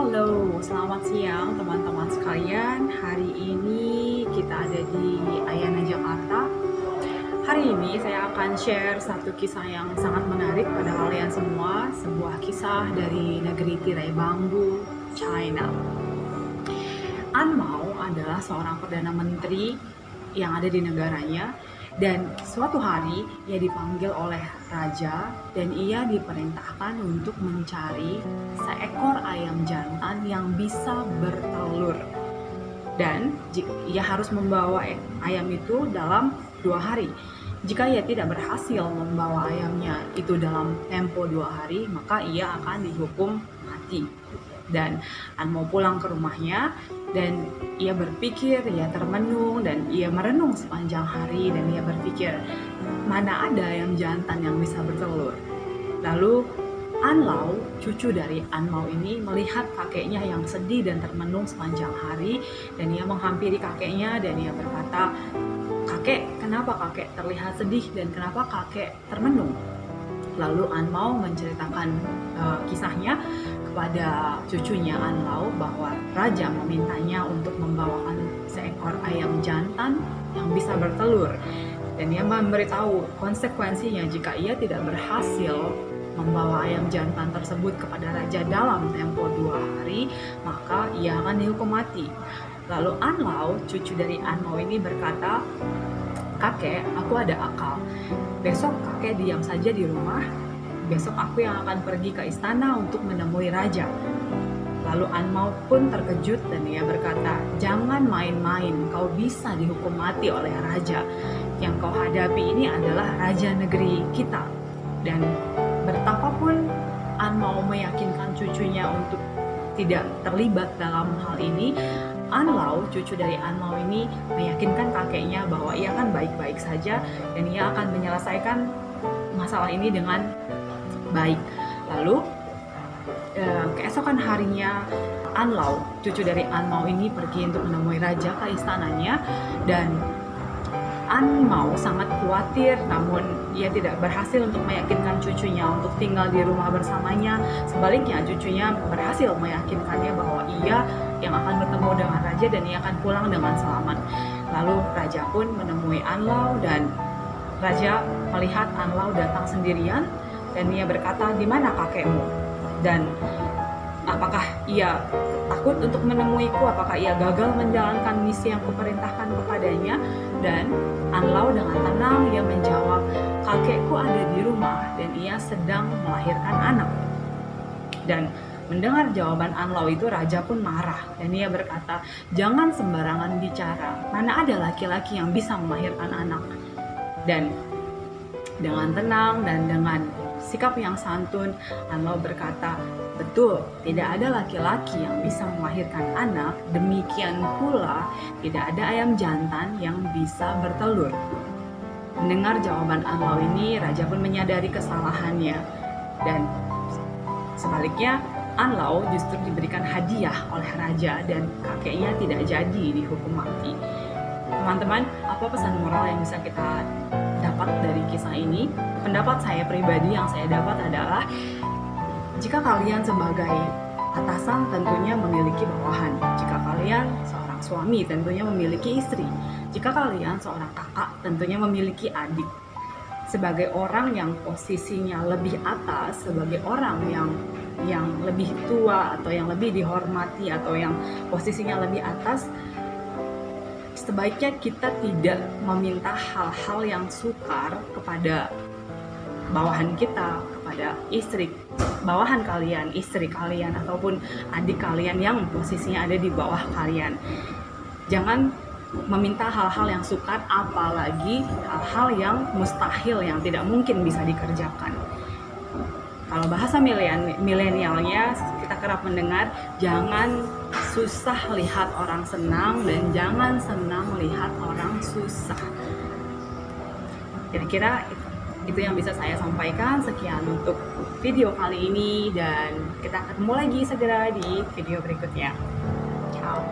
Halo, selamat siang teman-teman sekalian. Hari ini kita ada di Ayana, Jakarta. Hari ini saya akan share satu kisah yang sangat menarik pada kalian semua. Sebuah kisah dari negeri tirai bambu, China. An Mao adalah seorang perdana menteri yang ada di negaranya, dan suatu hari ia dipanggil oleh raja dan ia diperintahkan untuk mencari seekor ayam jantan yang bisa bertelur, dan ia harus membawa ayam itu dalam 2 hari. Jika ia tidak berhasil membawa ayamnya itu dalam tempo 2 hari, maka ia akan dihukum mati. Dan An mau pulang ke rumahnya, dan ia berpikir, ia termenung dan ia merenung sepanjang hari, dan ia berpikir, mana ada ayam jantan yang bisa bertelur. Lalu An Lau, cucu dari An Mao ini, melihat kakeknya yang sedih dan termenung sepanjang hari, dan ia menghampiri kakeknya dan ia berkata, "Kakek, kenapa kakek terlihat sedih dan kenapa kakek termenung?" Lalu An Mao menceritakan kisahnya kepada cucunya An Lau bahwa raja memintanya untuk membawakan seekor ayam jantan yang bisa bertelur, dan ia memberitahu konsekuensinya jika ia tidak berhasil membawa ayam jantan tersebut kepada raja dalam tempo 2 hari, maka ia akan dihukum mati. Lalu An Lau, cucu dari An Mao ini berkata, "Kakek, aku ada akal. Besok kakek diam saja di rumah. Besok aku yang akan pergi ke istana untuk menemui raja." Lalu An Mao pun terkejut dan ia berkata, "Jangan main-main, kau bisa dihukum mati oleh raja. Yang kau hadapi ini adalah raja negeri kita." Dan betapapun An Mao meyakinkan cucunya untuk tidak terlibat dalam hal ini, An Lau, cucu dari An Mao ini, meyakinkan kakeknya bahwa ia akan baik-baik saja dan ia akan menyelesaikan masalah ini dengan baik. Lalu keesokan harinya, An Lau, cucu dari An Mao ini, pergi untuk menemui raja ke istananya, dan An Mao sangat khawatir, namun ia tidak berhasil untuk meyakinkan cucunya untuk tinggal di rumah bersamanya. Sebaliknya, cucunya berhasil meyakinkannya bahwa ia yang akan bertemu dengan raja dan ia akan pulang dengan selamat. Lalu raja pun menemui An Lau, dan raja melihat An Lau datang sendirian dan ia berkata, "Di mana kakekmu? Dan apakah ia takut untuk menemuiku? Apakah ia gagal menjalankan misi yang kuperintahkan kepadanya?" Dan An Lau dengan tenang ia menjawab, "Kakekku ada di rumah dan ia sedang melahirkan anak." Dan mendengar jawaban An Lau itu, raja pun marah dan ia berkata, "Jangan sembarangan bicara. Mana ada laki-laki yang bisa melahirkan anak?" Dan dengan tenang dan dengan sikap yang santun, An Lau berkata, "Betul, tidak ada laki-laki yang bisa melahirkan anak, demikian pula tidak ada ayam jantan yang bisa bertelur." Mendengar jawaban An Lau ini, raja pun menyadari kesalahannya, dan sebaliknya An Lau justru diberikan hadiah oleh raja dan kakeknya tidak jadi dihukum mati. Teman-teman, apa pesan moral yang bisa kita dapat dari kisah ini? Pendapat saya pribadi yang saya dapat adalah, jika kalian sebagai atasan tentunya memiliki bawahan. Jika kalian seorang suami tentunya memiliki istri. Jika kalian seorang kakak tentunya memiliki adik. Sebagai orang yang posisinya lebih atas, sebagai orang yang lebih tua atau yang lebih dihormati atau yang posisinya lebih atas, sebaiknya kita tidak meminta hal-hal yang sukar kepada bawahan kita, kepada bawahan kalian, istri kalian, ataupun adik kalian yang posisinya ada di bawah kalian. Jangan meminta hal-hal yang sukar, apalagi hal-hal yang mustahil, yang tidak mungkin bisa dikerjakan. Kalau bahasa milenialnya kita kerap mendengar, jangan susah lihat orang senang dan jangan senang lihat orang susah. Kira-kira itu yang bisa saya sampaikan. Sekian untuk video kali ini, dan kita ketemu lagi segera di video berikutnya. Ciao.